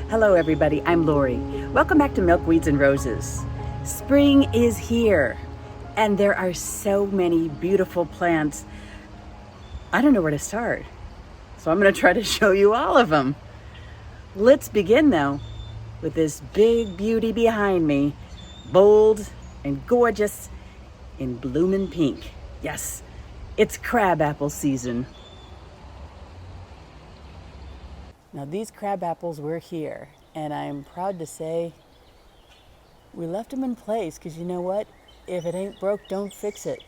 Hello everybody, I'm Lori. Welcome back to Milkweeds and Roses. Spring is here and there are so many beautiful plants. I don't know where to start, so I'm going to try to show you all of them. Let's begin though with this big beauty behind me, bold and gorgeous in bloomin' pink. Yes, it's crabapple season. Now these crab apples were here, and I'm proud to say we left them in place because you know what? If it ain't broke, don't fix it.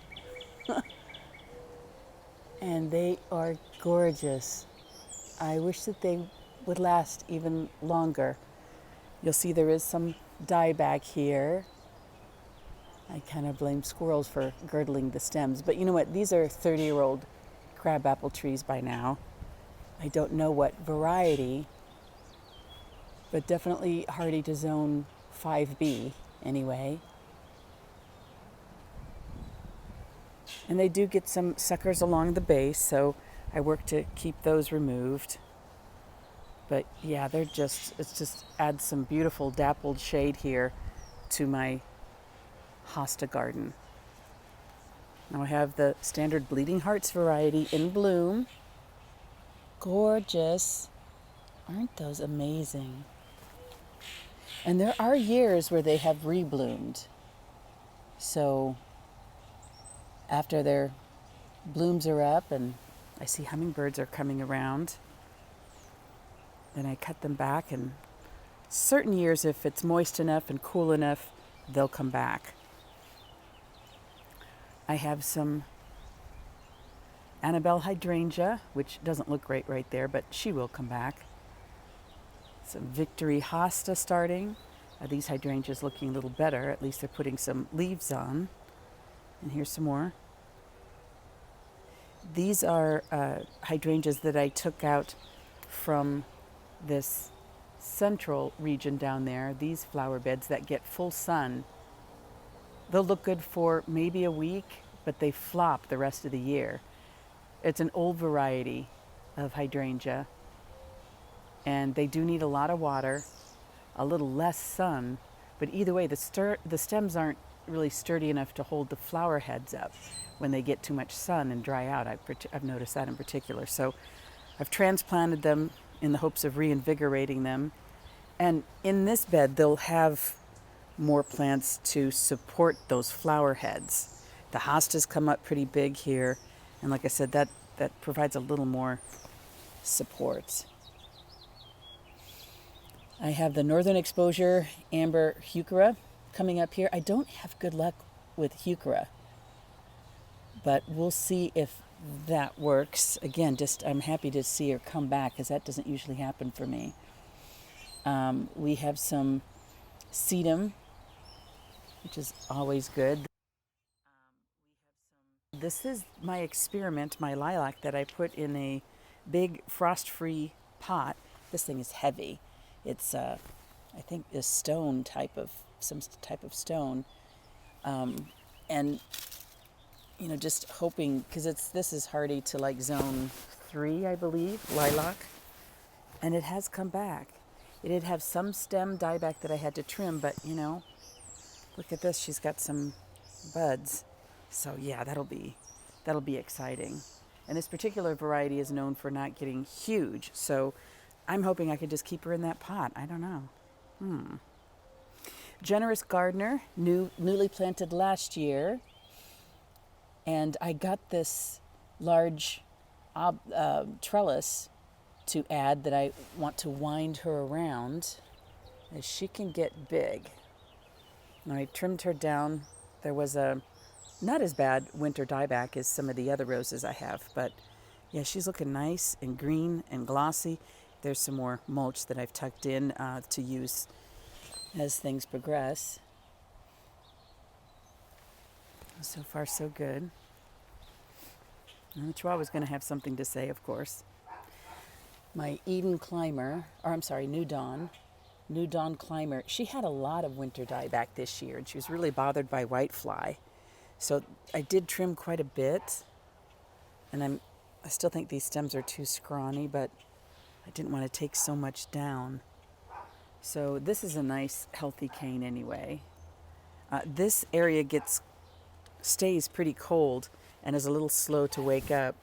And they are gorgeous. I wish that they would last even longer. You'll see there is some dieback here. I kind of blame squirrels for girdling the stems, but you know what? These are 30-year-old crabapple trees by now. I don't know what variety, but definitely hardy to zone 5B anyway. And they do get some suckers along the base, so I work to keep those removed. But yeah, it just adds some beautiful dappled shade here to my hosta garden. Now I have the standard Bleeding Hearts variety in bloom. Gorgeous. Aren't those amazing? And there are years where they have rebloomed. So after their blooms are up and I see hummingbirds are coming around, then I cut them back, and certain years, if it's moist enough and cool enough, they'll come back. I have some Annabelle hydrangea, which doesn't look great right there, but she will come back. Some Victory hosta starting. These hydrangeas looking a little better. At least they're putting some leaves on. And here's some more. These are hydrangeas that I took out from this central region down there. These flower beds that get full sun. They'll look good for maybe a week, but they flop the rest of the year. It's an old variety of hydrangea, and they do need a lot of water, a little less sun, but either way, the stems aren't really sturdy enough to hold the flower heads up when they get too much sun and dry out. I've noticed that in particular. So I've transplanted them in the hopes of reinvigorating them. And in this bed, they'll have more plants to support those flower heads. The hostas come up pretty big here. And like I said, that provides a little more support. I have the Northern Exposure Amber Heuchera coming up here. I don't have good luck with Heuchera, but we'll see if that works. Again, I'm happy to see her come back because that doesn't usually happen for me. We have some sedum, which is always good. This is my experiment, my lilac that I put in a big frost-free pot. This thing is heavy. It's, I think, a stone type of, some type of stone. And, you know, just hoping, because this is hardy to like zone 3, I believe, lilac. And it has come back. It did have some stem dieback that I had to trim, but, you know, look at this. She's got some buds. So yeah, that'll be exciting. And this particular variety is known for not getting huge. So I'm hoping I could just keep her in that pot. I don't know. Generous Gardener, newly planted last year. And I got this large trellis to add that I want to wind her around as she can get big. And I trimmed her down. There was a not as bad winter dieback as some of the other roses I have, but yeah, she's looking nice and green and glossy. There's some more mulch that I've tucked in to use as things progress. So far, so good. And the Chihuahua's going to have something to say, of course. My Eden Climber, or I'm sorry, New Dawn Climber, she had a lot of winter dieback this year, and she was really bothered by whitefly. So I did trim quite a bit, and I still think these stems are too scrawny, but I didn't want to take so much down. So this is a nice healthy cane anyway. This area stays pretty cold and is a little slow to wake up.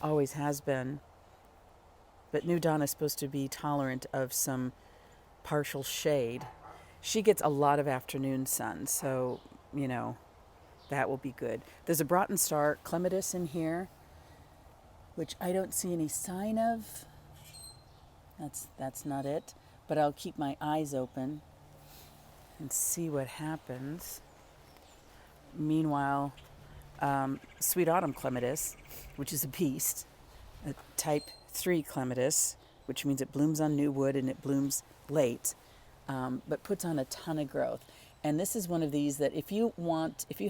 Always has been. But New Dawn is supposed to be tolerant of some partial shade. She gets a lot of afternoon sun, so, that will be good. There's a Broughton Star Clematis in here, which I don't see any sign of. That's not it. But I'll keep my eyes open and see what happens. Meanwhile, Sweet Autumn Clematis, which is a beast, a type 3 clematis, which means it blooms on new wood and it blooms late, but puts on a ton of growth. And this is one of these that if you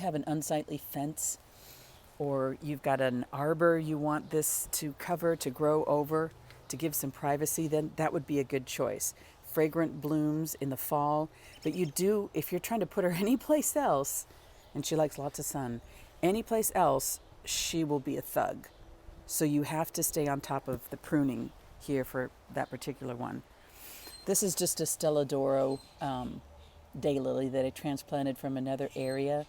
have an unsightly fence or you've got an arbor you want this to cover, to grow over, to give some privacy, then that would be a good choice. Fragrant blooms in the fall, but if you're trying to put her anyplace else, and she likes lots of sun, anyplace else, she will be a thug. So you have to stay on top of the pruning here for that particular one. This is just a Stella d'Oro daylily that I transplanted from another area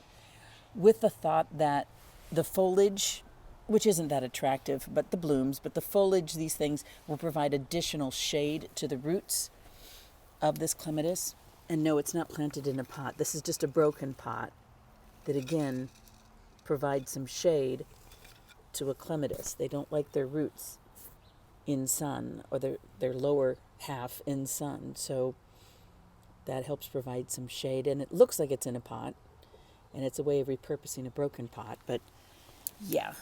with the thought that the foliage, which isn't that attractive, but the foliage, these things will provide additional shade to the roots of this clematis. And no, it's not planted in a pot. This is just a broken pot that again provides some shade to a clematis. They don't like their roots in sun, or their lower half in sun. So that helps provide some shade. And it looks like it's in a pot, and it's a way of repurposing a broken pot. But yeah,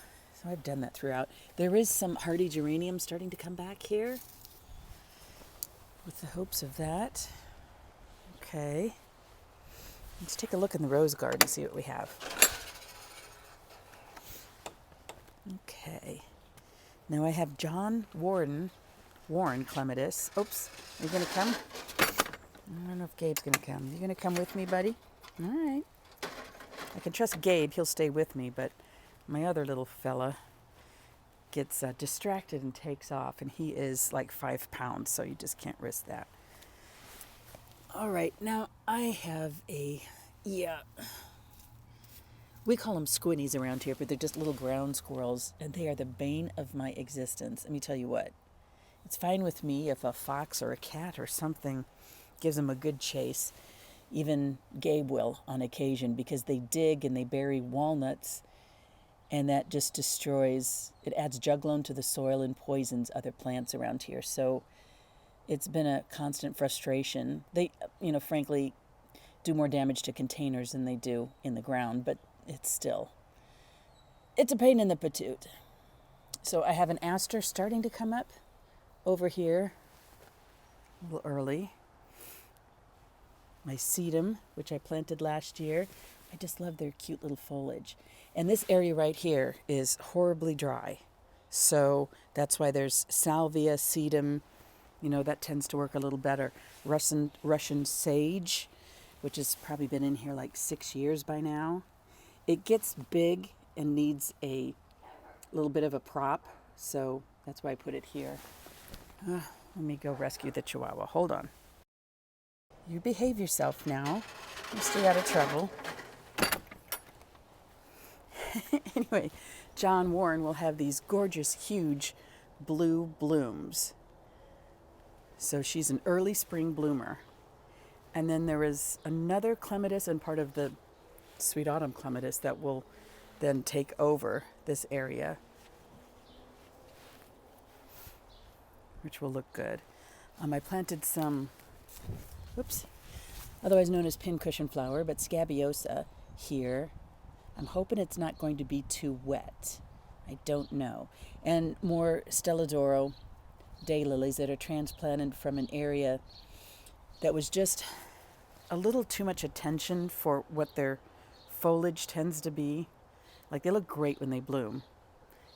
so I've done that throughout. There is some hardy geranium starting to come back here with the hopes of that. Okay. Let's take a look in the rose garden and see what we have. Okay. Now I have John Warren Clematis. Oops. Are you going to come? I don't know if Gabe's going to come. You going to come with me, buddy? All right. I can trust Gabe. He'll stay with me, but my other little fella gets distracted and takes off, and he is like 5 pounds, so you just can't risk that. All right. Now I have we call them squinnies around here, but they're just little ground squirrels, and they are the bane of my existence. Let me tell you what. It's fine with me if a fox or a cat or something gives them a good chase. Even Gabe will on occasion, because they dig and they bury walnuts, and that just it adds juglone to the soil and poisons other plants around here. So it's been a constant frustration. They, frankly, do more damage to containers than they do in the ground, but it's a pain in the patoot. So I have an aster starting to come up over here a little early. My sedum, which I planted last year. I just love their cute little foliage. And this area right here is horribly dry. So that's why there's salvia, sedum, that tends to work a little better. Russian sage, which has probably been in here like 6 years by now. It gets big and needs a little bit of a prop, so that's why I put it here. Let me go rescue the Chihuahua. Hold on. You behave yourself now. You stay out of trouble. Anyway, John Warren will have these gorgeous, huge blue blooms. So she's an early spring bloomer. And then there is another clematis and part of the Sweet Autumn Clematis that will then take over this area, which will look good. I planted some, otherwise known as pincushion flower, but scabiosa here. I'm hoping it's not going to be too wet. I don't know. And more Stella d'Oro daylilies that are transplanted from an area that was just a little too much attention for what their foliage tends to be. Like, they look great when they bloom.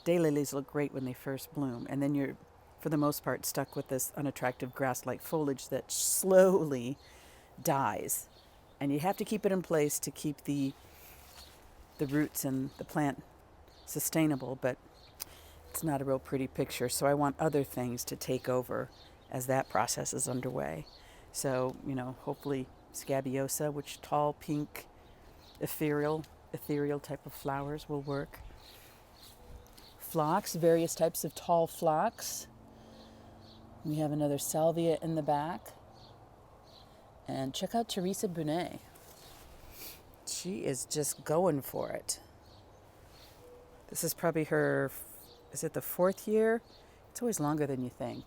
Daylilies look great when they first bloom, and then you're, for the most part, stuck with this unattractive grass-like foliage that slowly dies. And you have to keep it in place to keep the roots and the plant sustainable, but it's not a real pretty picture. So I want other things to take over as that process is underway. So, hopefully Scabiosa, which tall, pink, ethereal type of flowers will work. Phlox, various types of tall phlox. We have another salvia in the back. And check out Teresa Bonet. She is just going for it. This is probably is it the 4th year? It's always longer than you think.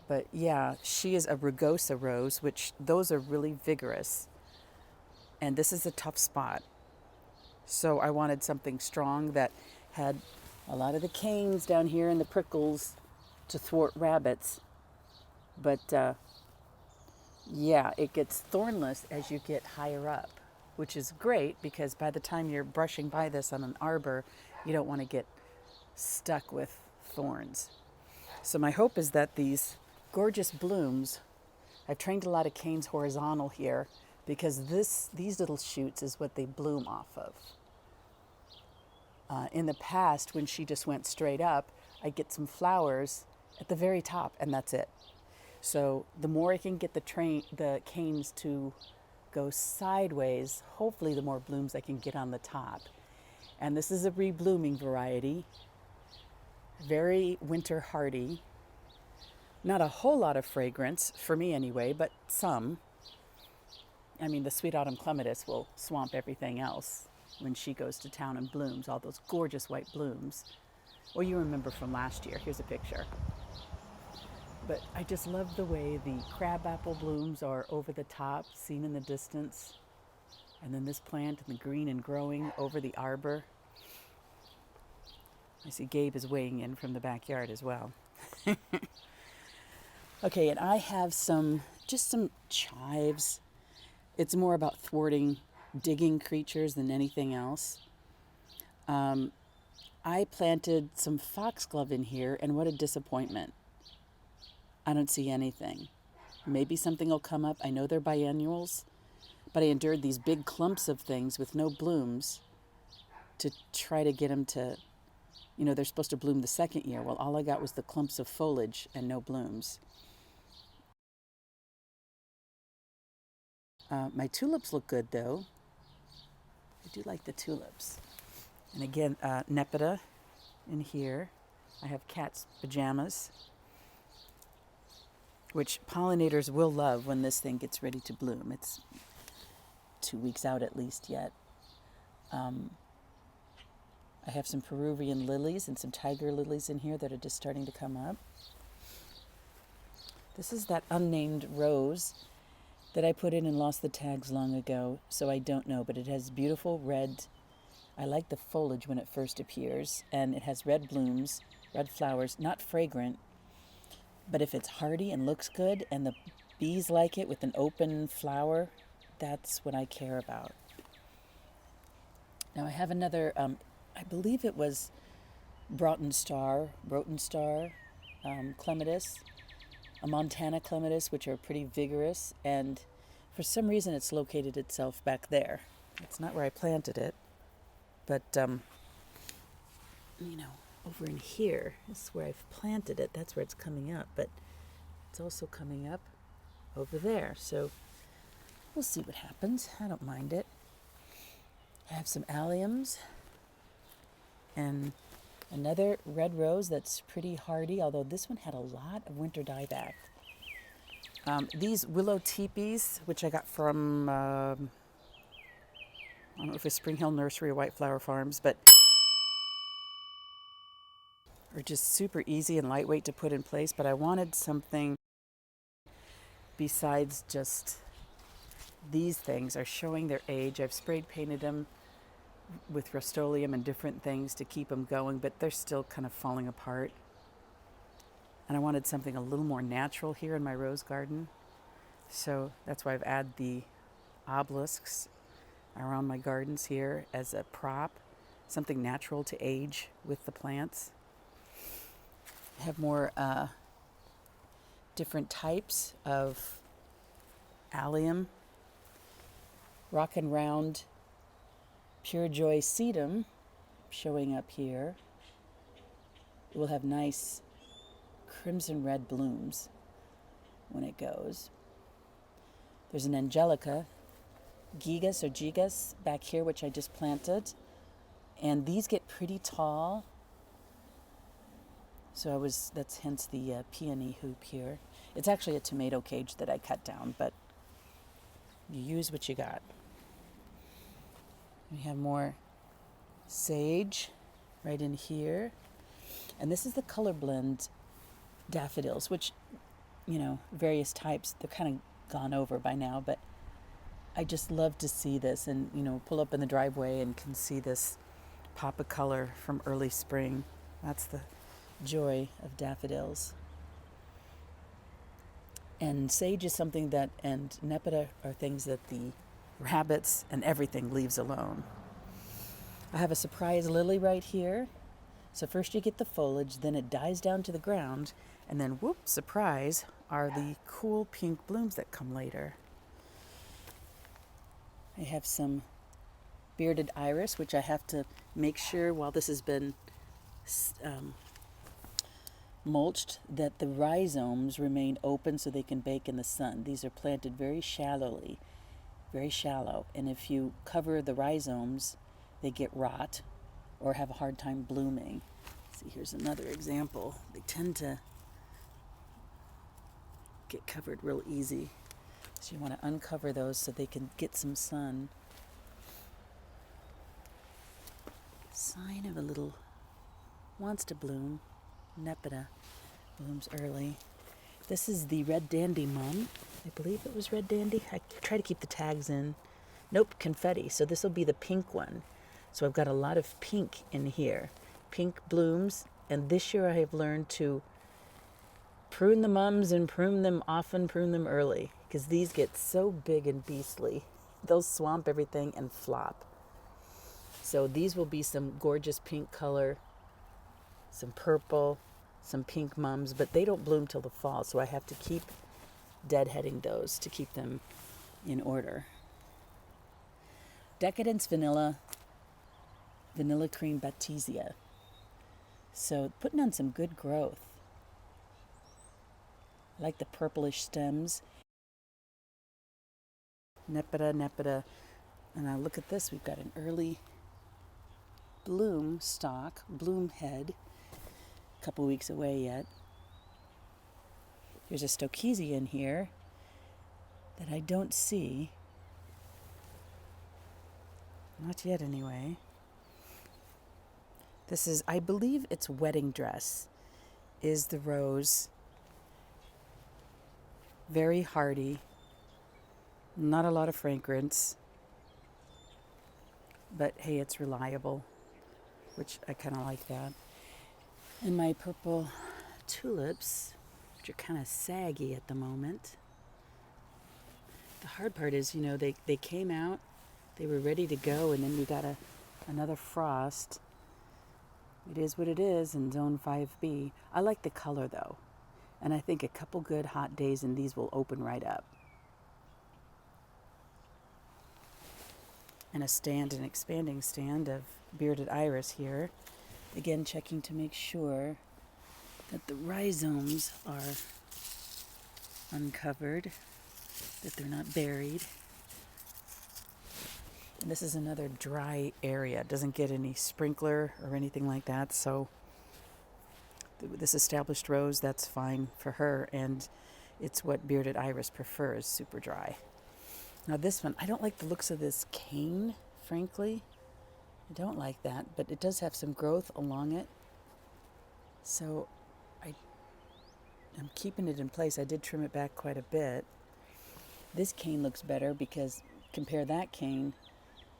But yeah, she is a rugosa rose, which those are really vigorous. And this is a tough spot. So I wanted something strong that had a lot of the canes down here and the prickles to thwart rabbits. But yeah, it gets thornless as you get higher up, which is great because by the time you're brushing by this on an arbor, you don't want to get stuck with thorns. So my hope is that these gorgeous blooms, I've trained a lot of canes horizontal here because these little shoots is what they bloom off of. In the past, when she just went straight up, I'd get some flowers at the very top, and that's it. So the more I can get the canes to go sideways, hopefully the more blooms I can get on the top. And this is a reblooming variety, very winter hardy. Not a whole lot of fragrance, for me anyway, but some. I mean, the Sweet Autumn Clematis will swamp everything else when she goes to town and blooms, all those gorgeous white blooms. Or you remember from last year, here's a picture. But I just love the way the crabapple blooms are over the top, seen in the distance. And then this plant in the green and growing over the arbor. I see Gabe is weighing in from the backyard as well. Okay, and I have some chives. It's more about thwarting digging creatures than anything else. I planted some foxglove in here, and what a disappointment. I don't see anything. Maybe something will come up. I know they're biennials, but I endured these big clumps of things with no blooms to try to get them to, they're supposed to bloom the 2nd year. Well, all I got was the clumps of foliage and no blooms. My tulips look good, though. I do like the tulips. And again, Nepeta in here. I have cat's pajamas, which pollinators will love when this thing gets ready to bloom. It's 2 weeks out at least yet. I have some Peruvian lilies and some tiger lilies in here that are just starting to come up. This is that unnamed rose that I put in and lost the tags long ago, so I don't know, but it has beautiful red. I like the foliage when it first appears, and it has red blooms, red flowers, not fragrant, but if it's hardy and looks good and the bees like it with an open flower, that's what I care about. Now I have another, I believe it was Broughton Star, clematis, a Montana clematis, which are pretty vigorous, and for some reason it's located itself back there. It's not where I planted it, but over in here is where I've planted it. That's where it's coming up, but it's also coming up over there. So we'll see what happens. I don't mind it. I have some alliums and another red rose that's pretty hardy, although this one had a lot of winter dieback. These willow teepees, which I got from, I don't know if it's Spring Hill Nursery or White Flower Farms, but are just super easy and lightweight to put in place. But I wanted something besides just these things are showing their age. I've sprayed painted them with Rust-Oleum and different things to keep them going, but they're still kind of falling apart. And I wanted something a little more natural here in my rose garden. So that's why I've added the obelisks around my gardens here as a prop, something natural to age with the plants. I have more different types of allium. Rock and Round Pure Joy sedum showing up here. It will have nice crimson red blooms when it goes. There's an Angelica, gigas or gigas back here, which I just planted. And these get pretty tall. So that's hence the peony hoop here. It's actually a tomato cage that I cut down, but you use what you got. We have more sage right in here. And this is the color blend daffodils, which, various types, they're kind of gone over by now, but I just love to see this and, pull up in the driveway and can see this pop of color from early spring. That's the joy of daffodils. And sage is something and nepeta are things that the rabbits and everything leaves alone. I have a surprise lily right here. So first you get the foliage, then it dies down to the ground, and then whoop, surprise, are the cool pink blooms that come later. I have some bearded iris, which I have to make sure while this has been mulched that the rhizomes remain open so they can bake in the sun. These are planted very shallowly, very shallow, and if you cover the rhizomes, they get rot or have a hard time blooming. See, here's another example. They tend to get covered real easy. So you want to uncover those so they can get some sun. Sign of a little, wants to bloom, nepeta, blooms early. This is the red dandy mum. I believe it was red dandy. I try to keep the tags in. Nope, confetti. So this will be the pink one. So I've got a lot of pink in here. Pink blooms. And this year I have learned to prune the mums and prune them often, prune them early. Because these get so big and beastly. They'll swamp everything and flop. So these will be some gorgeous pink color, some purple, some pink mums, but they don't bloom till the fall. So I have to keep deadheading those to keep them in order. Decadence Vanilla Cream Baptisia. So putting on some good growth. I like the purplish stems. Nepeta. And now look at this. We've got an early bloom stalk, bloom head. A couple weeks away yet. There's a Stokesii in here that I don't see. Not yet anyway. This is, I believe it's Wedding Dress, is the rose. Very hardy. Not a lot of fragrance. But hey, it's reliable, which I kind of like that. And my purple tulips, which are kind of saggy at the moment. The hard part is, they came out, they were ready to go, and then we got another frost. It is what it is in Zone 5B. I like the color, though. And I think a couple good hot days and these will open right up. And an expanding stand of bearded iris here. Again, checking to make sure that the rhizomes are uncovered, that they're not buried. And this is another dry area. It doesn't get any sprinkler or anything like that. So this established rose, that's fine for her. And it's what bearded iris prefers, super dry. Now this one, I don't like the looks of this cane, frankly. I don't like that, but it does have some growth along it. So I'm keeping it in place. I did trim it back quite a bit. This cane looks better because compare that cane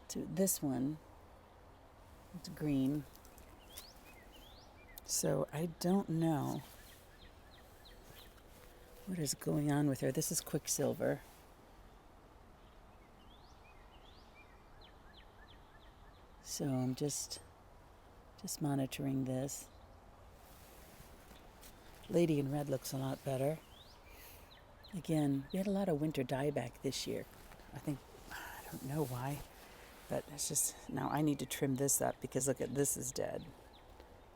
to this one. It's green. So I don't know what is going on with her. This is Quicksilver. So I'm just monitoring this. Lady in Red looks a lot better. Again, we had a lot of winter dieback this year. I don't know why, but it's just, now I need to trim this up because look at this is dead.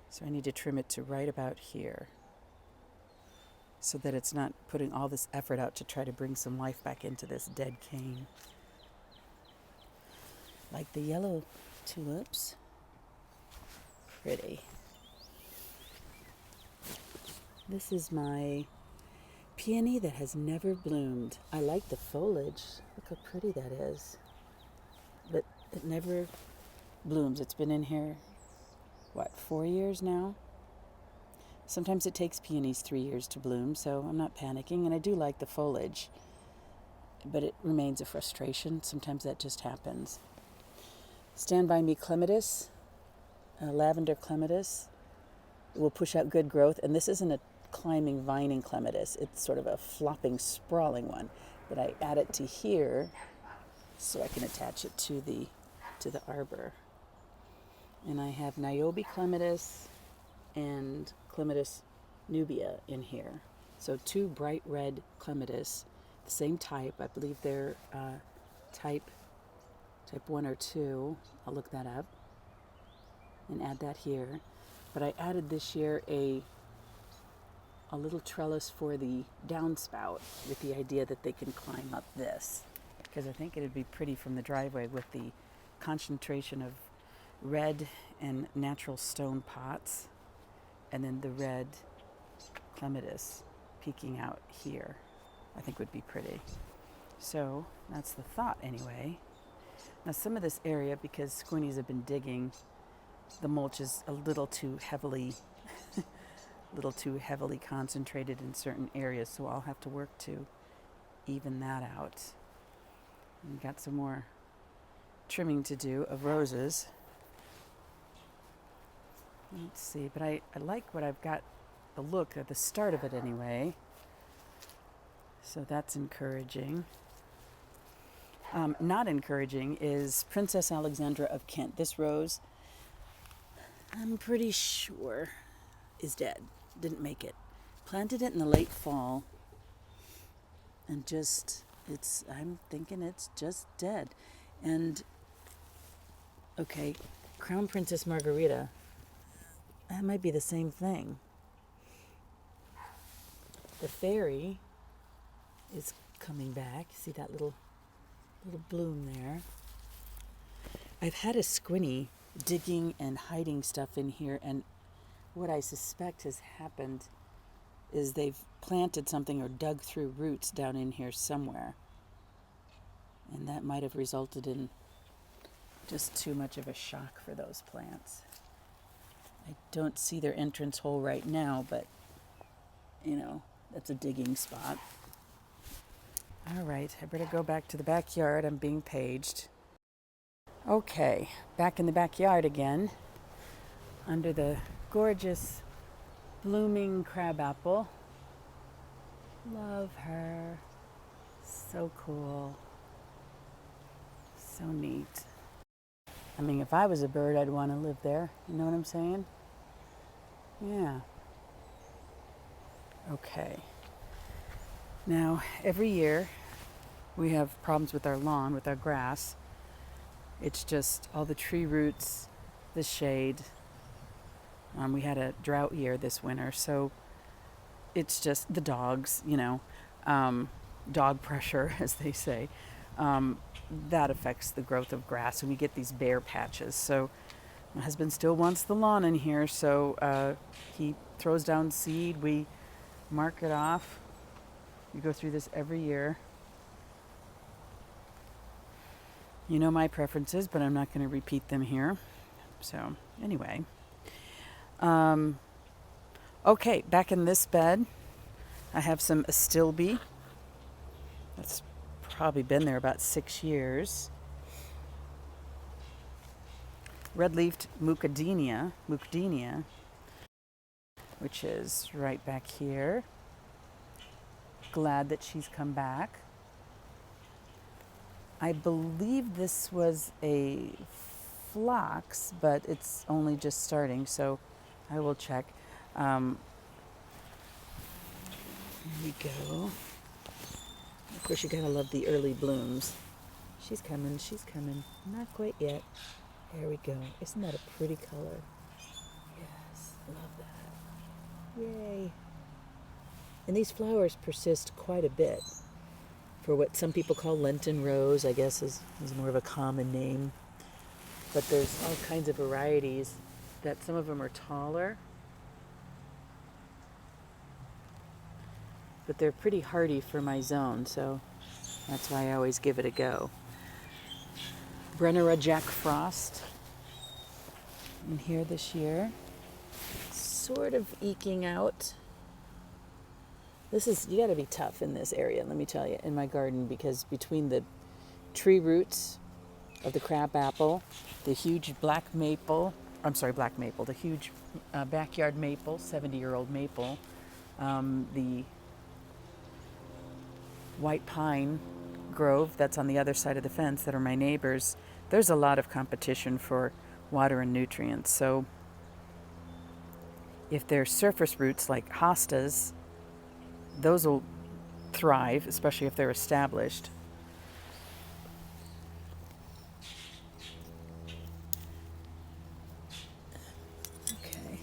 So I need to trim it to right about here. so that it's not putting all this effort out to try to bring some life back into this dead cane. Like the yellow tulips. Pretty. This is my peony that has never bloomed. I like the foliage. Look how pretty that is. But it never blooms. It's been in here, 4 years now? Sometimes it takes peonies 3 years to bloom, so I'm not panicking. And I do like the foliage, but it remains a frustration. Sometimes that just happens. Stand By Me clematis, lavender clematis, will push out good growth. And this isn't a climbing, vining clematis. It's sort of a flopping, sprawling one. But I add it to here so I can attach it to the arbor. And I have Niobe clematis and Clematis nubia in here. So 2 bright red clematis, the same type. I believe they're type 1 or 2. I'll look that up and add that here. But I added this year a little trellis for the downspout with the idea that they can climb up this, because I think it'd be pretty from the driveway with the concentration of red and natural stone pots, and then the red clematis peeking out here. I think would be pretty. So that's the thought anyway. Now some of this area, because squinnies have been digging, the mulch is a little too heavily concentrated in certain areas, so I'll have to work to even that out. And got some more trimming to do of roses. Let's see, but I like what I've got, the look at the start of it anyway. So that's encouraging. Not encouraging is Princess Alexandra of Kent. This rose, I'm pretty sure, is dead. Didn't make it. Planted it in the late fall, and I'm thinking it's just dead. And, okay, Crown Princess Margarita, that might be the same thing. The fairy is coming back. See that little bloom there? I've had a squinny digging and hiding stuff in here, and what I suspect has happened is they've planted something or dug through roots down in here somewhere. And that might have resulted in just too much of a shock for those plants. I don't see their entrance hole right now, but, that's a digging spot. All right, I better go back to the backyard. I'm being paged. Okay, back in the backyard again, under the gorgeous blooming crabapple. Love her. So cool. So neat. I mean, if I was a bird, I'd want to live there. You know what I'm saying? Yeah. Okay. Now, every year we have problems with our lawn, with our grass. It's just all the tree roots, the shade. We had a drought year this winter, so it's just the dogs, dog pressure, as they say. That affects the growth of grass, and we get these bare patches. So my husband still wants the lawn in here, so he throws down seed. We mark it off. We go through this every year. You know my preferences, but I'm not going to repeat them here. So anyway. Okay, back in this bed, I have some astilbe. That's probably been there about 6 years. Red-leafed mucadenia, which is right back here. Glad that she's come back. I believe this was a phlox, but it's only just starting, so I will check. Here we go. Of course, you gotta love the early blooms. She's coming. Not quite yet. There we go. Isn't that a pretty color? Yes, love that. Yay. And these flowers persist quite a bit for what some people call Lenten rose, I guess is more of a common name. But there's all kinds of varieties that some of them are taller, but they're pretty hardy for my zone, so that's why I always give it a go. Brunnera Jack Frost in here this year, sort of eking out. This is, you gotta be tough in this area, let me tell you, in my garden, because between the tree roots of the crabapple, the huge black maple, the huge backyard maple, 70-year-old maple, the white pine grove that's on the other side of the fence that are my neighbors, there's a lot of competition for water and nutrients. So if they're surface roots like hostas, those will thrive, especially if they're established. Okay,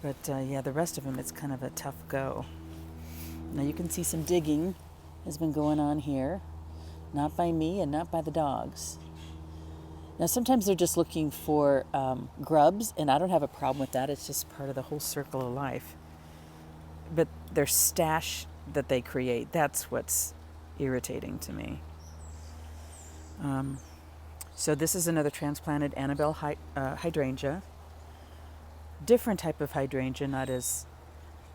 but yeah, the rest of them, it's kind of a tough go. Now you can see some digging has been going on here, not by me and not by the dogs. Now sometimes they're just looking for grubs, and I don't have a problem with that. It's just part of the whole circle of life. But their stash that they create, that's what's irritating to me. So this is another transplanted Annabelle hydrangea. Different type of hydrangea, not as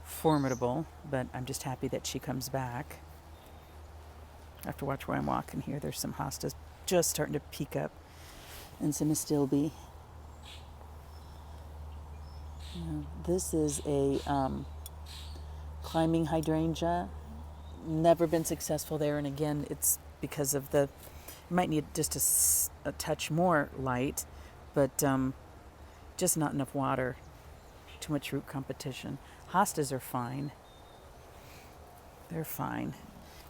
formidable, but I'm just happy that she comes back. I have to watch where I'm walking here. There's some hostas just starting to peek up, and some astilbe. This is a climbing hydrangea. Never been successful there, and again, it's because of the, might need just a touch more light, but just not enough water. Too much root competition. Hostas are fine. They're fine.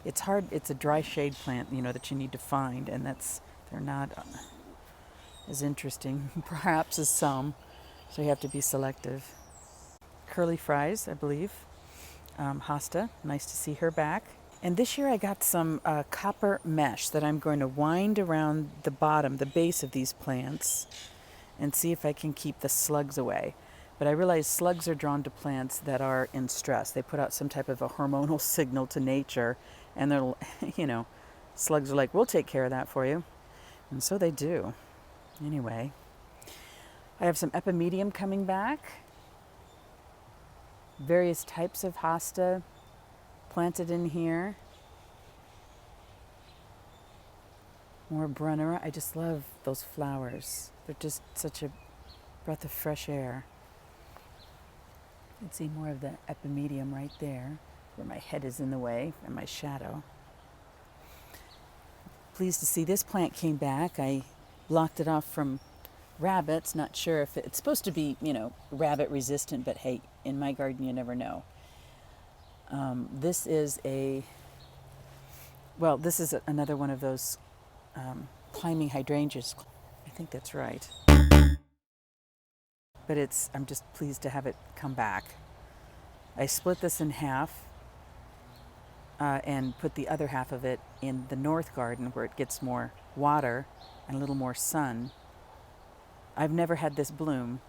It's hard. It's a dry shade plant, that you need to find, and they're not as interesting, perhaps, as some. So you have to be selective. Curly fries, I believe. Hosta, nice to see her back. And this year I got some copper mesh that I'm going to wind around the bottom, the base of these plants, and see if I can keep the slugs away. But I realize slugs are drawn to plants that are in stress. They put out some type of a hormonal signal to nature, and they're, slugs are like, we'll take care of that for you. And so they do. Anyway, I have some epimedium coming back. Various types of hosta planted in here. More Brunnera. I just love those flowers. They're just such a breath of fresh air. You can see more of the epimedium right there, where my head is in the way and my shadow. Pleased to see this plant came back. I blocked it off from rabbits. Not sure if it's supposed to be, rabbit resistant, but hey, in my garden you never know. This is another one of those climbing hydrangeas. I think that's right. But I'm just pleased to have it come back. I split this in half and put the other half of it in the north garden where it gets more water and a little more sun. I've never had this bloom.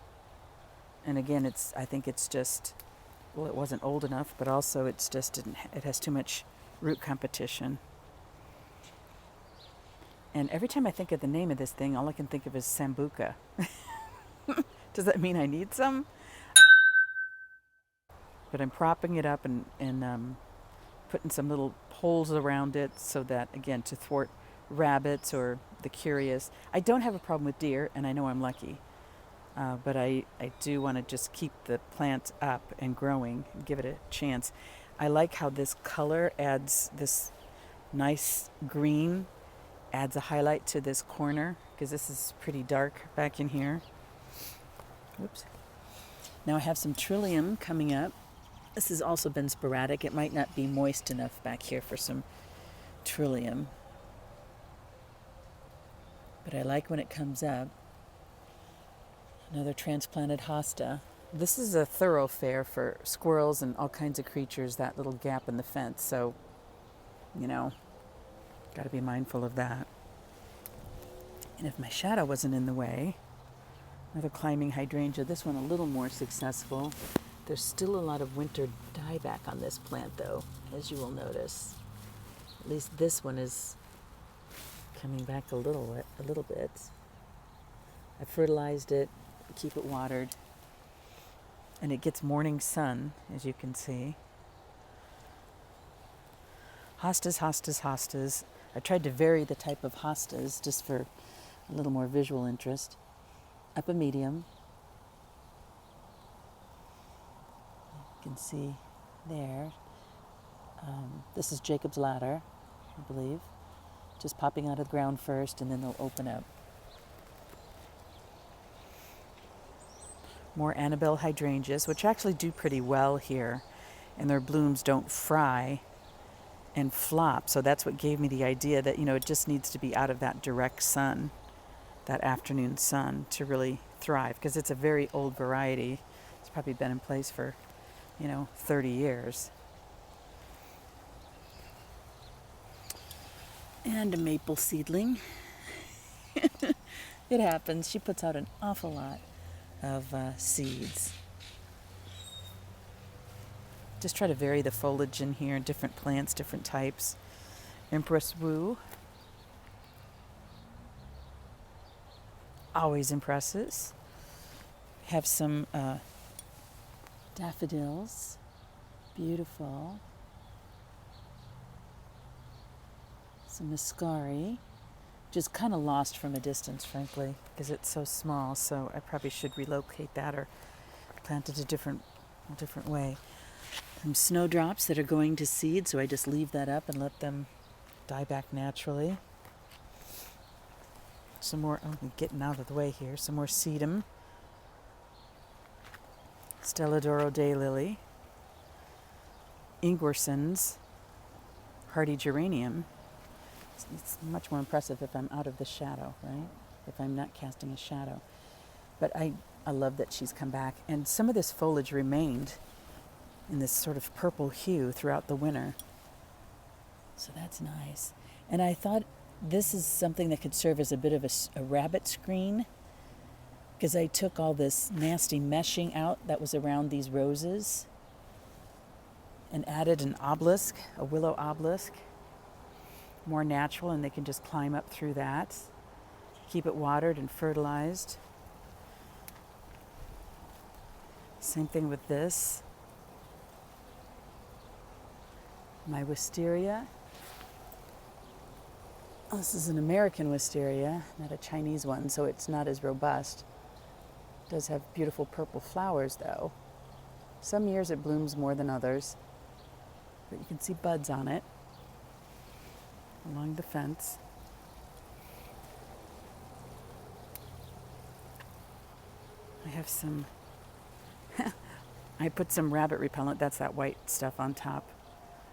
And again, I think it's just, well, it wasn't old enough, but also it has too much root competition. And every time I think of the name of this thing, all I can think of is Sambuca. Does that mean I need some? But I'm propping it up and putting some little poles around it so that, again, to thwart rabbits or the curious. I don't have a problem with deer, and I know I'm lucky. But I do want to just keep the plant up and growing and give it a chance. I like how this color adds this nice green, adds a highlight to this corner, because this is pretty dark back in here. Whoops. Now I have some trillium coming up. This has also been sporadic. It might not be moist enough back here for some trillium. But I like when it comes up. Another transplanted hosta. this is a thoroughfare for squirrels and all kinds of creatures, that little gap in the fence. So, you know, got to be mindful of that. And if my shadow wasn't in the way, another climbing hydrangea, this one a little more successful. There's still a lot of winter dieback on this plant though, as you will notice. At least this one is coming back a little bit. I fertilized it, keep it watered, and it gets morning sun, as you can see. Hostas, hostas, hostas. I tried to vary the type of hostas just for a little more visual interest. Up a medium. You can see there. This is Jacob's Ladder, I believe. Just popping out of the ground first, and then they'll open up. More Annabelle hydrangeas, which actually do pretty well here, and their blooms don't fry and flop. So that's what gave me the idea that, it just needs to be out of that direct sun, that afternoon sun, to really thrive, because it's a very old variety. It's probably been in place for, 30 years. And a maple seedling. It happens. She puts out an awful lot of seeds. Just try to vary the foliage in here, different plants, different types. Empress Wu always impresses. Have some daffodils, beautiful. Some Muscari, just kind of lost from a distance, frankly, because it's so small. So I probably should relocate that or plant it a different way. Some snowdrops that are going to seed, so I just leave that up and let them die back naturally. Some more, I'm getting out of the way here. Some more sedum. Stella d'Oro daylily. Ingwerson's hardy geranium. It's much more impressive if I'm out of the shadow, right? If I'm not casting a shadow. But I love that she's come back. And some of this foliage remained in this sort of purple hue throughout the winter. So that's nice. And I thought this is something that could serve as a bit of a rabbit screen, because I took all this nasty meshing out that was around these roses and added an obelisk, a willow obelisk. More natural, and they can just climb up through that. Keep it watered and fertilized. Same thing with this. My wisteria. Oh, this is an American wisteria, not a Chinese one, so it's not as robust. It does have beautiful purple flowers, though. Some years it blooms more than others, but you can see buds on it along the fence. I have some, I put some rabbit repellent, that's that white stuff on top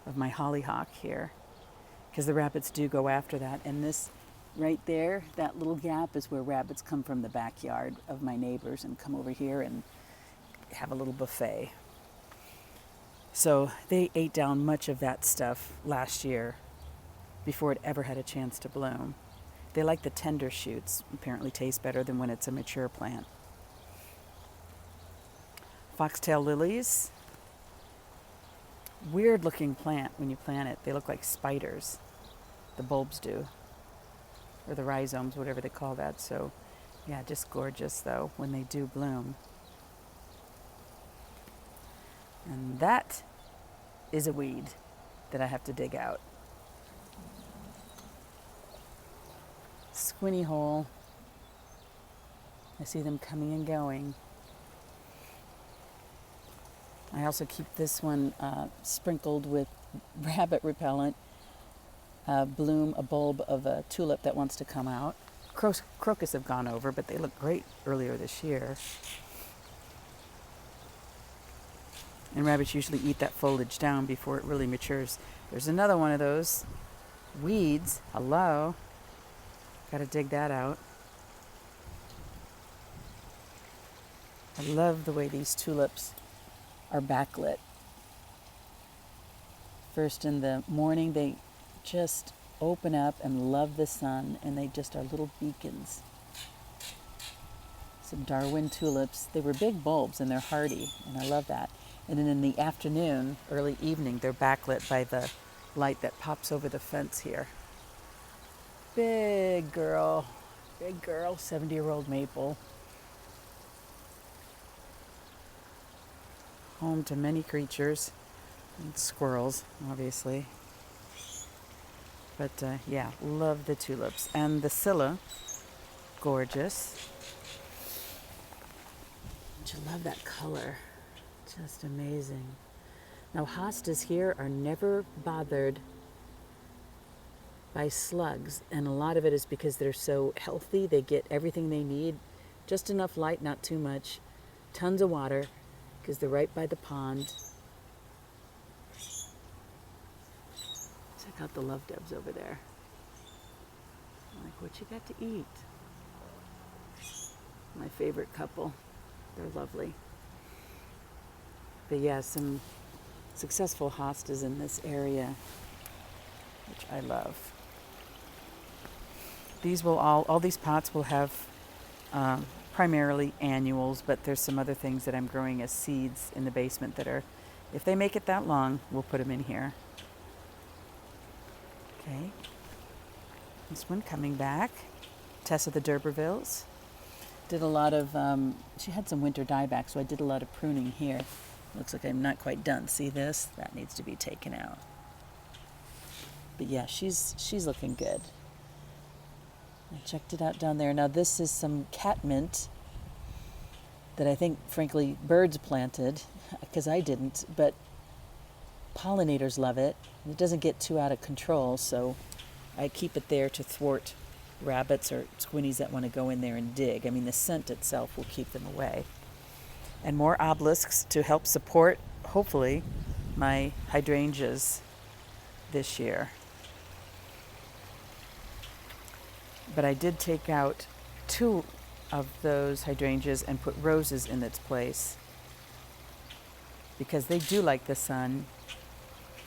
of my hollyhock here, because the rabbits do go after that. And this right there, that little gap is where rabbits come from the backyard of my neighbors and come over here and have a little buffet. So they ate down much of that stuff last year before it ever had a chance to bloom. They like the tender shoots, apparently taste better than when it's a mature plant. Foxtail lilies. Weird looking plant when you plant it. They look like spiders. The bulbs do. Or the rhizomes, whatever they call that. So yeah, just gorgeous though when they do bloom. And that is a weed that I have to dig out. Squinty hole. I see them coming and going. I also keep this one sprinkled with rabbit repellent. Bloom a bulb of a tulip that wants to come out. Crocus have gone over, but they look great earlier this year. And rabbits usually eat that foliage down before it really matures. There's another one of those weeds. Hello. Got to dig that out. I love the way these tulips are backlit. First in the morning, they just open up and love the sun, and they just are little beacons. Some Darwin tulips. They were big bulbs and they're hardy, and I love that. And then in the afternoon, early evening, they're backlit by the light that pops over the fence here. Big girl, 70-year-old maple. Home to many creatures, and squirrels, obviously. But yeah, love the tulips. And the scilla, gorgeous. I love that color, just amazing. Now hostas here are never bothered by slugs, and a lot of it is because they're so healthy. They get everything they need, just enough light, not too much, tons of water, because they're right by the pond. Check out the love doves over there. Like, what you got to eat? My favorite couple. They're lovely. But yeah, some successful hostas in this area, which I love. These will all these pots will have primarily annuals, but there's some other things that I'm growing as seeds in the basement that are, if they make it that long, we'll put them in here. Okay. This one coming back. Tessa the D'Urbervilles. Did a lot of, she had some winter dieback, so I did a lot of pruning here. Looks like I'm not quite done. See this? That needs to be taken out. But yeah, she's looking good. I checked it out down there. Now this is some catmint that I think, frankly, birds planted, because I didn't, but pollinators love it. It doesn't get too out of control, so I keep it there to thwart rabbits or squinnies that want to go in there and dig. I mean, the scent itself will keep them away. And more obelisks to help support, hopefully, my hydrangeas this year. But I did take out 2 of those hydrangeas and put roses in its place, because they do like the sun.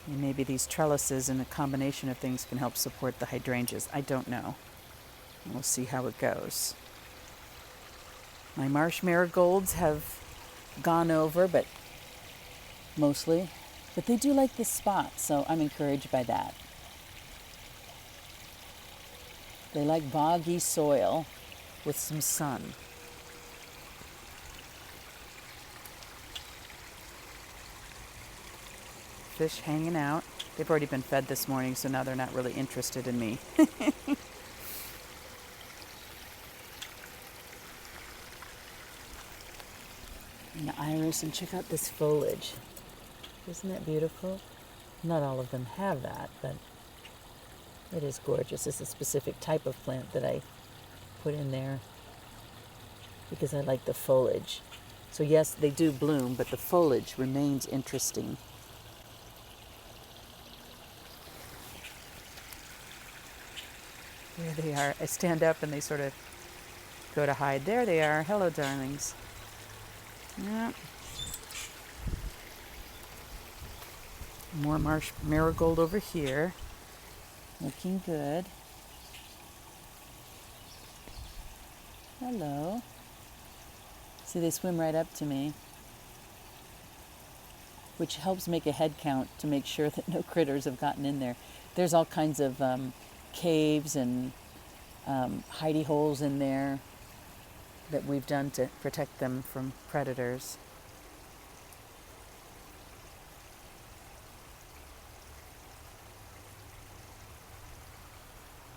And maybe these trellises and a combination of things can help support the hydrangeas. I don't know. We'll see how it goes. My marsh marigolds have gone over, but mostly. But they do like this spot, so I'm encouraged by that. They like boggy soil with some sun. Fish hanging out. They've already been fed this morning, so now they're not really interested in me. And the iris, and check out this foliage. Isn't that beautiful? Not all of them have that, but it is gorgeous. It's a specific type of plant that I put in there because I like the foliage. So yes, they do bloom, but the foliage remains interesting. There they are. I stand up and they sort of go to hide. There they are. Hello, darlings. Yeah. More marsh marigold over here. Looking good. Hello. See, they swim right up to me, which helps make a head count to make sure that no critters have gotten in there. There's all kinds of caves and hidey holes in there that we've done to protect them from predators.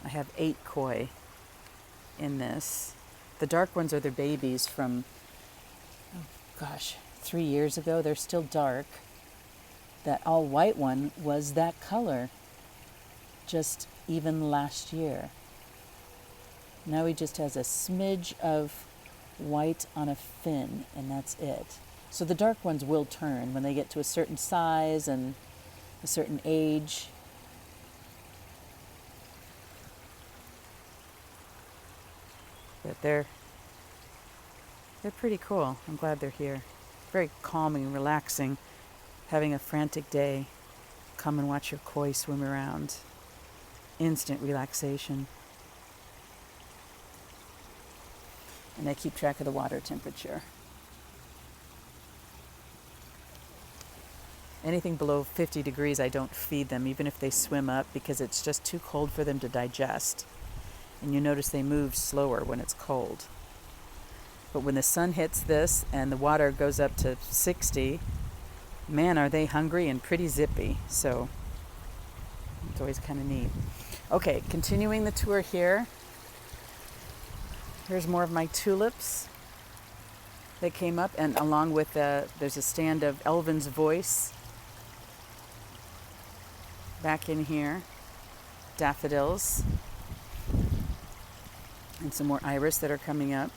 I have 8 koi in this. The dark ones are their babies from, 3 years ago. They're still dark. That all white one was that color just even last year. Now he just has a smidge of white on a fin, and that's it. So the dark ones will turn when they get to a certain size and a certain age. But they're They're pretty cool. I'm glad they're here. Very calming, relaxing. Having a frantic day, come and watch your koi swim around. Instant relaxation. And I keep track of the water temperature. Anything below 50 degrees, I don't feed them, even if they swim up, because it's just too cold for them to digest. And you notice they move slower when it's cold. But when the sun hits this and the water goes up to 60, man, are they hungry and pretty zippy. So it's always kind of neat. Okay, continuing the tour here. Here's more of my tulips that came up, and along with there's a stand of Elvin's Voice back in here. Daffodils. And some more iris that are coming up.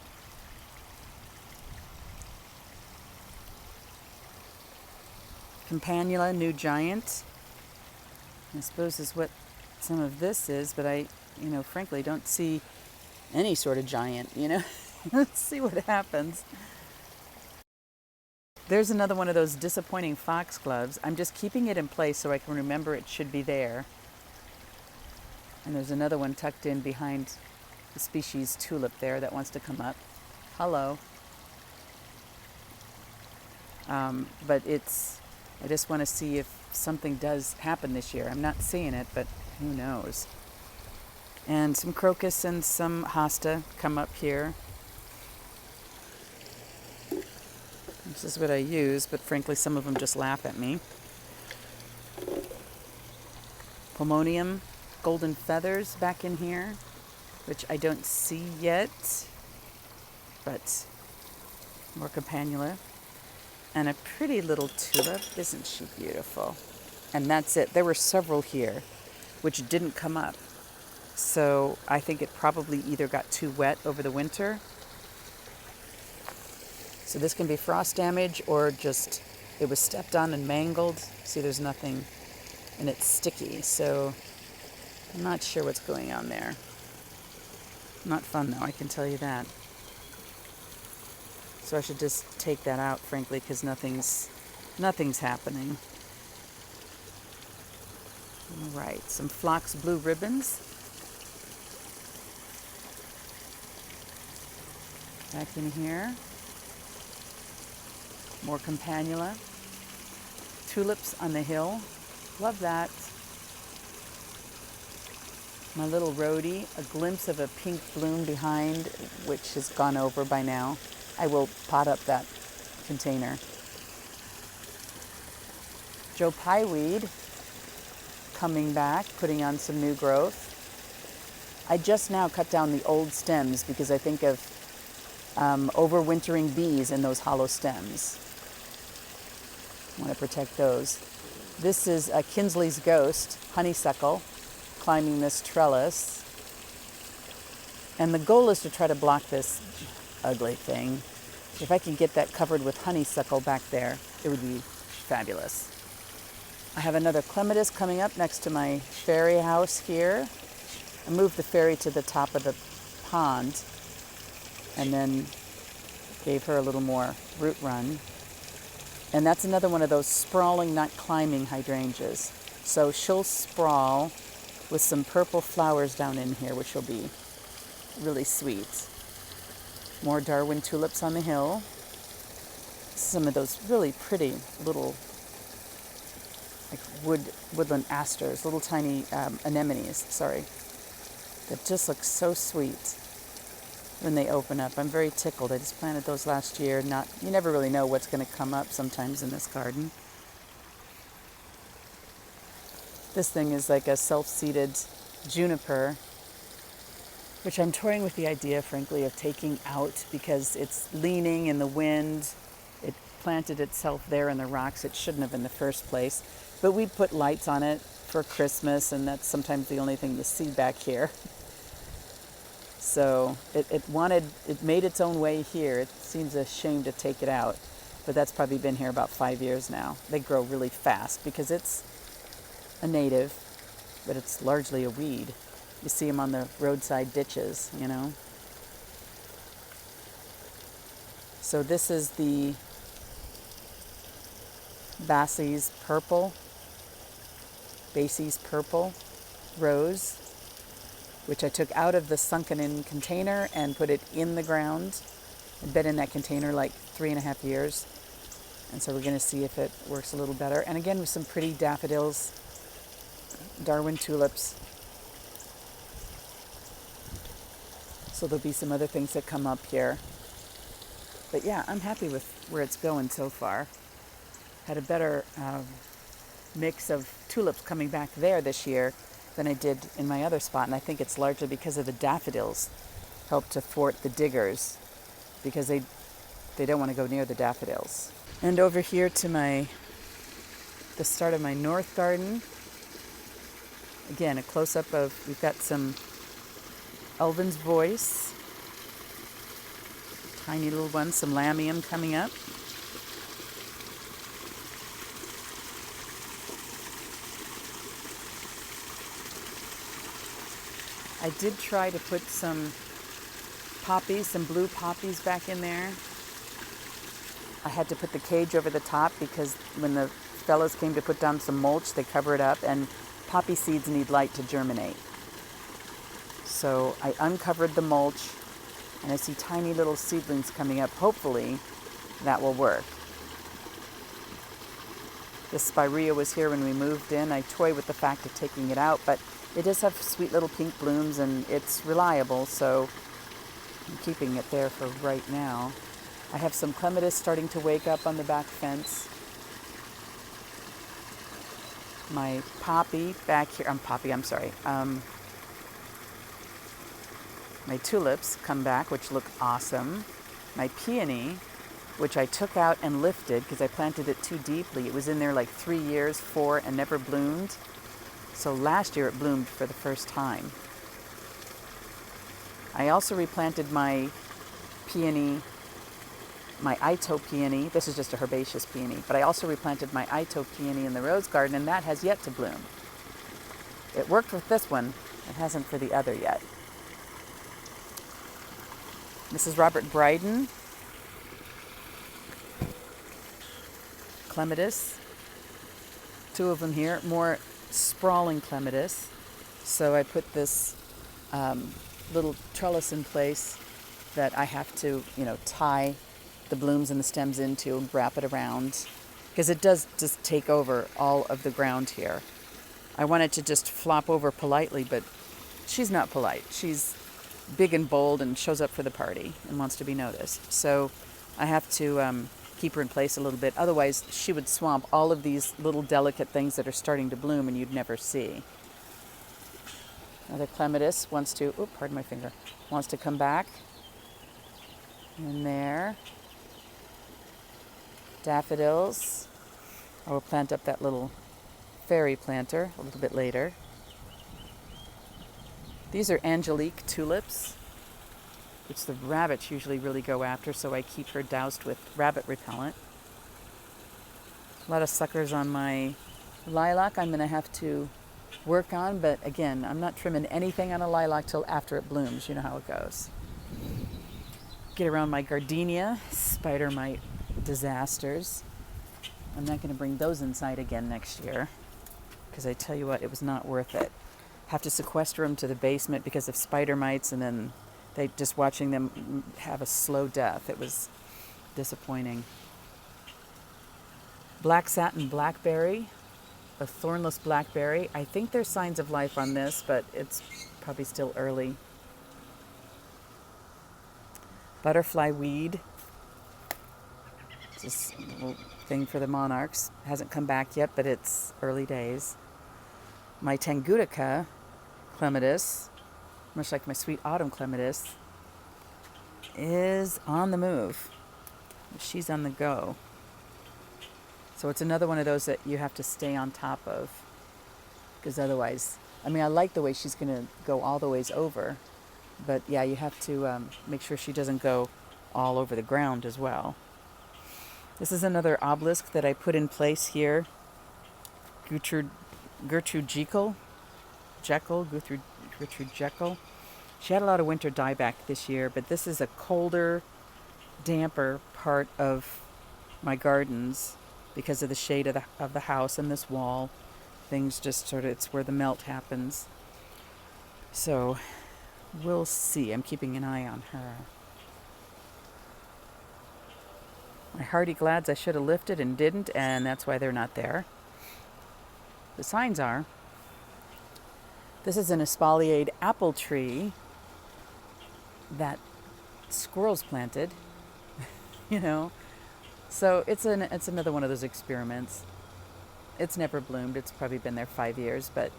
Campanula, new giant. I suppose is what some of this is, but I, frankly don't see any sort of giant, Let's see what happens. There's another one of those disappointing foxgloves. I'm just keeping it in place so I can remember it should be there. And there's another one tucked in behind the species tulip there that wants to come up. Hello. But I just want to see if something does happen this year. I'm not seeing it, but who knows. And some crocus and some hosta come up here. This is what I use, but frankly, some of them just laugh at me. Pomonium, golden feathers back in here, which I don't see yet, but more campanula. And a pretty little tulip. Isn't she beautiful? And that's it. There were several here which didn't come up. So I think it probably either got too wet over the winter. So this can be frost damage or just it was stepped on and mangled. See, there's nothing, and it's sticky. So I'm not sure what's going on there. Not fun though, I can tell you that. So I should just take that out, frankly, because nothing's happening. All right, some phlox blue ribbons. Back in here. More campanula. Tulips on the hill. Love that. My little rhodie. A glimpse of a pink bloom behind, which has gone over by now. I will pot up that container. Joe Pye weed coming back, putting on some new growth. I just now cut down the old stems because I think of overwintering bees in those hollow stems. I want to protect those. This is a Kinsley's Ghost, honeysuckle, climbing this trellis. And the goal is to try to block this ugly thing. If I can get that covered with honeysuckle back there, it would be fabulous. I have another clematis coming up next to my fairy house here. I moved the fairy to the top of the pond and then gave her a little more root run. And that's another one of those sprawling, not climbing hydrangeas. So she'll sprawl with some purple flowers down in here, which will be really sweet. More Darwin tulips on the hill. Some of those really pretty little like woodland asters, little tiny anemones, that just look so sweet when they open up. I'm very tickled. I just planted those last year. You never really know what's going to come up sometimes in this garden. This thing is like a self-seeded juniper, which I'm toying with the idea, frankly, of taking out because it's leaning in the wind. It planted itself there in the rocks. It shouldn't have in the first place. But we put lights on it for Christmas, and that's sometimes the only thing you see back here. So it made its own way here. It seems a shame to take it out, but that's probably been here about 5 years now. They grow really fast because it's a native, but it's largely a weed. You see them on the roadside ditches, So this is the Basie's Purple rose, which I took out of the sunken-in container and put it in the ground. I'd been in that container like 3.5 years. And so we're going to see if it works a little better. And again, with some pretty daffodils, Darwin tulips. So there'll be some other things that come up here. But yeah, I'm happy with where it's going so far. Had a better mix of tulips coming back there this year than I did in my other spot. And I think it's largely because of the daffodils helped to thwart the diggers, because they don't want to go near the daffodils. And over here to the start of my north garden, again, a close-up of, we've got some Elvin's Voice, tiny little ones, some Lamium coming up. I did try to put some blue poppies back in there. I had to put the cage over the top because when the fellows came to put down some mulch, they cover it up, and poppy seeds need light to germinate. So I uncovered the mulch, and I see tiny little seedlings coming up. Hopefully that will work. This spirea was here when we moved in. I toy with the fact of taking it out, but it does have sweet little pink blooms, and it's reliable, so I'm keeping it there for right now. I have some clematis starting to wake up on the back fence. My poppy back here, my tulips come back, which look awesome. My peony, which I took out and lifted because I planted it too deeply. It was in there like 3 years, 4, and never bloomed. So last year it bloomed for the first time. I also replanted my peony, my Ito peony. This is just a herbaceous peony, but I also replanted my Ito peony in the rose garden, and that has yet to bloom. It worked with this one. It hasn't for the other yet. This is Robert Bryden, clematis. 2 of them here, more sprawling clematis. So I put this little trellis in place that I have to, tie the blooms and the stems into and wrap it around, because it does just take over all of the ground here. I wanted to just flop over politely, but she's not polite. She's big and bold and shows up for the party and wants to be noticed. So I have to keep her in place a little bit. Otherwise, she would swamp all of these little delicate things that are starting to bloom and you'd never see. Another clematis wants to come back. In there. Daffodils. I will plant up that little fairy planter a little bit later. These are Angelique tulips, which the rabbits usually really go after, so I keep her doused with rabbit repellent. A lot of suckers on my lilac I'm going to have to work on, but again, I'm not trimming anything on a lilac till after it blooms. You know how it goes. Get around my gardenia, spider mite disasters. I'm not going to bring those inside again next year, because I tell you what, it was not worth it. Have to sequester them to the basement because of spider mites, and then just watching them have a slow death. It was disappointing. Black satin blackberry, a thornless blackberry. I think there's signs of life on this, but it's probably still early. Butterfly weed. Just a little thing for the monarchs. Hasn't come back yet, but it's early days. My Tangutica clematis, much like my sweet autumn clematis, is on the move. She's on the go. So it's another one of those that you have to stay on top of, because otherwise, I like the way she's going to go all the ways over, but yeah, you have to make sure she doesn't go all over the ground as well. This is another obelisk that I put in place here. Gertrude Jekyll. She had a lot of winter dieback this year, but this is a colder, damper part of my gardens because of the shade of the house and this wall. Things just sort of, it's where the melt happens. So we'll see. I'm keeping an eye on her. My hardy glads I should have lifted and didn't, and that's why they're not there. The signs are. This is an espaliered apple tree that squirrels planted, you know. So it's another one of those experiments. It's never bloomed. It's probably been there 5 years, but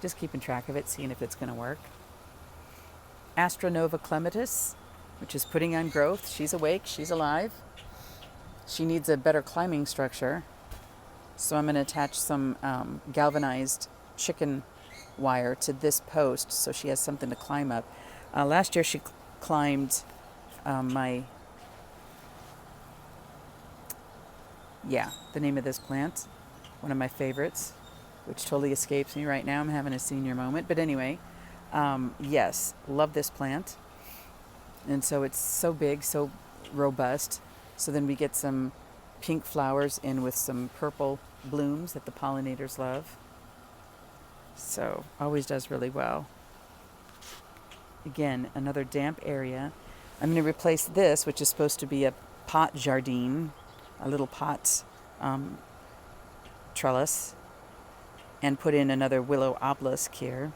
just keeping track of it, seeing if it's going to work. Astronova clematis, which is putting on growth. She's awake. She's alive. She needs a better climbing structure. So I'm going to attach some galvanized chicken wire to this post so she has something to climb up. Last year she climbed the name of this plant, one of my favorites, which totally escapes me right now. I'm having a senior moment. But anyway, yes, love this plant. And so it's so big, so robust. So then we get some pink flowers in with some purple blooms that the pollinators love. So always does really well. Again, another damp area. I'm going to replace this, which is supposed to be a pot jardine, a little pot trellis, and put in another willow obelisk here.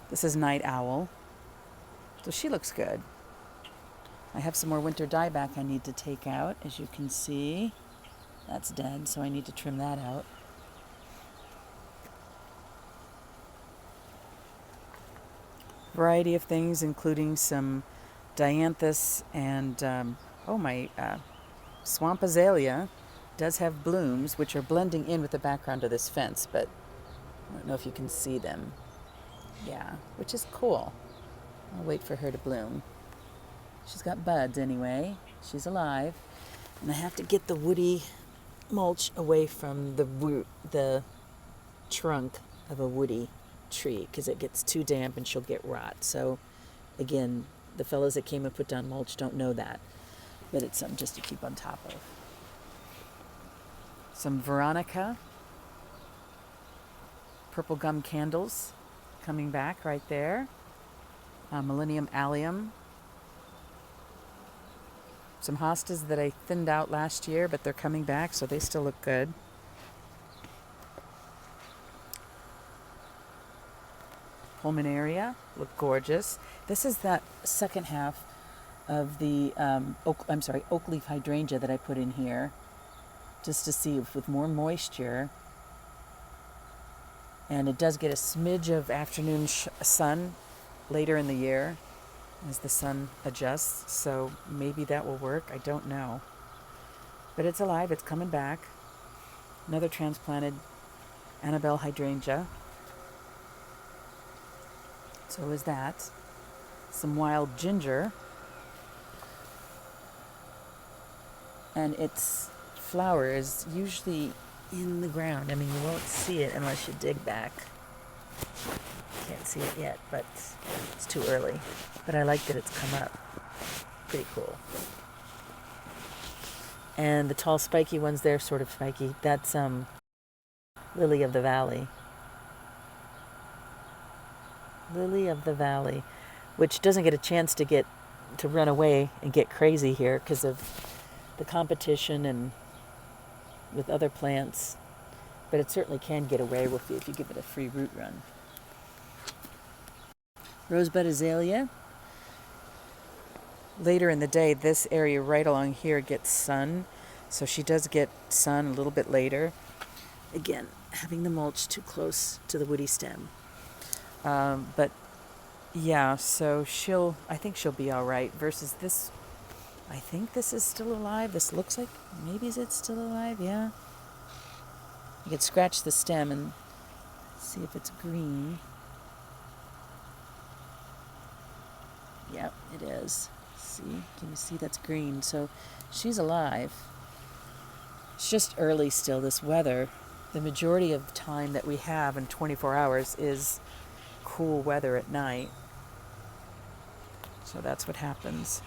This is Night Owl. So she looks good. I have some more winter dieback I need to take out. As you can see, that's dead, so I need to trim that out. Variety of things, including some dianthus and my swamp azalea does have blooms, which are blending in with the background of this fence, but I don't know if you can see them. Yeah, which is cool. I'll wait for her to bloom. She's got buds anyway. She's alive. And I have to get the woody mulch away from the trunk of a woody tree because it gets too damp and she'll get rot. So again, the fellows that came and put down mulch don't know that, but it's something just to keep on top of. Some Veronica purple gum candles coming back right there. Millennium allium. Some hostas that I thinned out last year, but they're coming back, so they still look good. Pulmonaria look gorgeous. This is that second half of the oak leaf hydrangea that I put in here, just to see if with more moisture. And it does get a smidge of afternoon sun later in the year as the sun adjusts, so maybe that will work. I don't know. But it's alive. It's coming back. Another transplanted Annabelle hydrangea. So is that. Some wild ginger. And its flower is usually in the ground. I mean, you won't see it unless you dig back. Can't see it yet, but it's too early. But I like that it's come up. Pretty cool. And the tall spiky ones there, sort of spiky, that's Lily of the Valley. Lily of the Valley, which doesn't get a chance to run away and get crazy here because of the competition and with other plants. But it certainly can get away with you if you give it a free root run. Rosebud azalea. Later in the day, this area right along here gets sun, so she does get sun a little bit later. Again, having the mulch too close to the woody stem. But yeah, so I think she'll be all right. Versus this, I think this is still alive. This looks like, maybe is it still alive? Yeah. You could scratch the stem and see if it's green. Yep, it is. See? Can you see that's green? So she's alive. It's just early still, this weather. The majority of the time that we have in 24 hours is cool weather at night. So that's what happens.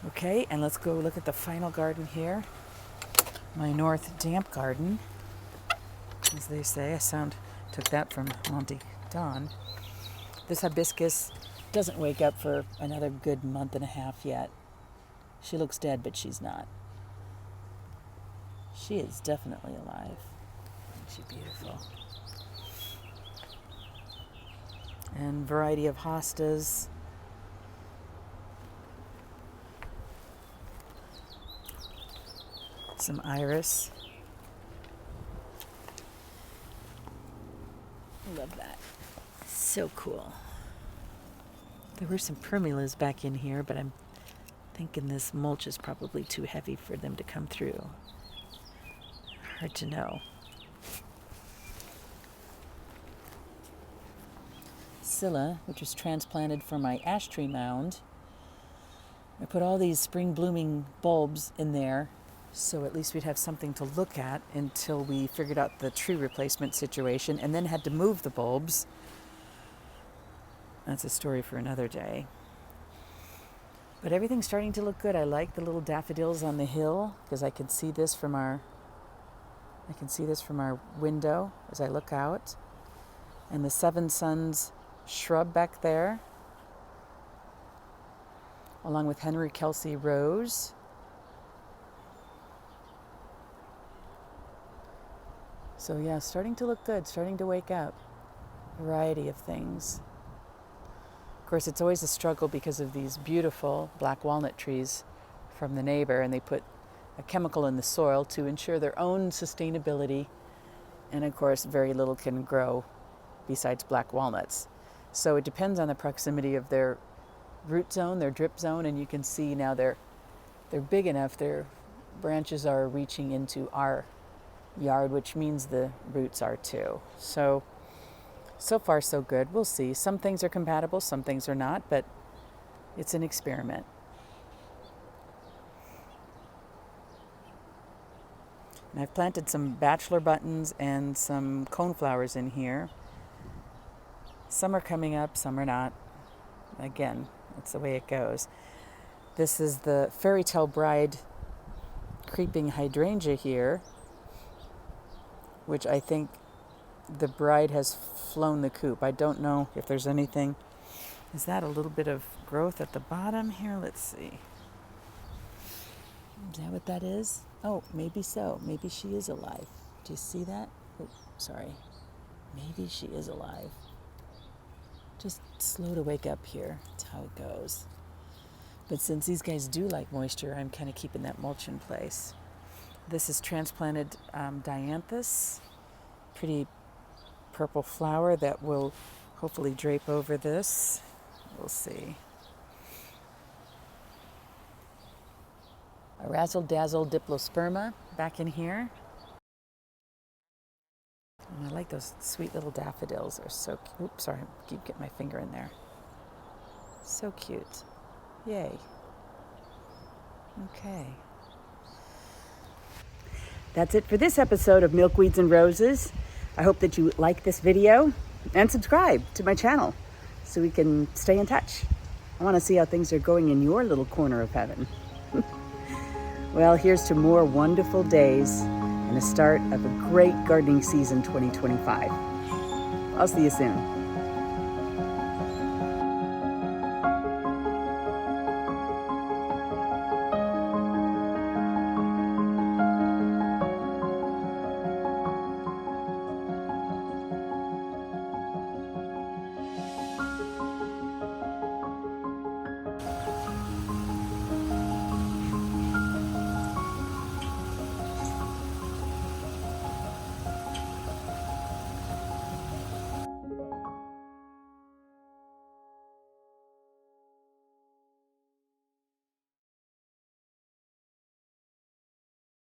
Okay, and let's go look at the final garden here. My north damp garden, as they say. Took that from Monty Don. This hibiscus doesn't wake up for another good month and a half yet. She looks dead, but she's not. She is definitely alive. Isn't she beautiful? And variety of hostas. Some iris. Love that. So cool. There were some primulas back in here, but I'm thinking this mulch is probably too heavy for them to come through. Hard to know. Scilla, which was transplanted from my ash tree mound. I put all these spring blooming bulbs in there, so at least we'd have something to look at until we figured out the tree replacement situation, and then had to move the bulbs. That's a story for another day. But everything's starting to look good. I like the little daffodils on the hill because I can see this from our window as I look out. And the Seven Suns shrub back there, along with Henry Kelsey rose. So yeah, starting to look good, starting to wake up. Variety of things. Of course, it's always a struggle because of these beautiful black walnut trees from the neighbor, and they put a chemical in the soil to ensure their own sustainability. And of course, very little can grow besides black walnuts. So it depends on the proximity of their root zone, their drip zone, and you can see now they're big enough, their branches are reaching into our yard, which means the roots are too. So far so good. We'll see. Some things are compatible, some things are not, but it's an experiment. And I've planted some bachelor buttons and some coneflowers in here. Some are coming up, some are not. Again, that's the way it goes. This is the Fairy Tale Bride creeping hydrangea here, which I think the bride has flown the coop. I don't know if there's anything. Is that a little bit of growth at the bottom here? Let's see. Is that what that is? Oh, maybe so. Maybe she is alive. Do you see that? Oh, sorry. Maybe she is alive. Just slow to wake up here. That's how it goes. But since these guys do like moisture, I'm kind of keeping that mulch in place. This is transplanted dianthus. Pretty purple flower that will hopefully drape over this. We'll see. A razzle dazzle diplosperma back in here. And I like those sweet little daffodils. They're so cute. Oops, sorry, I keep getting my finger in there. So cute. Yay. Okay. That's it for this episode of Milkweeds and Roses. I hope that you like this video and subscribe to my channel so we can stay in touch. I want to see how things are going in your little corner of heaven. Well, here's to more wonderful days and the start of a great gardening season 2025. I'll see you soon.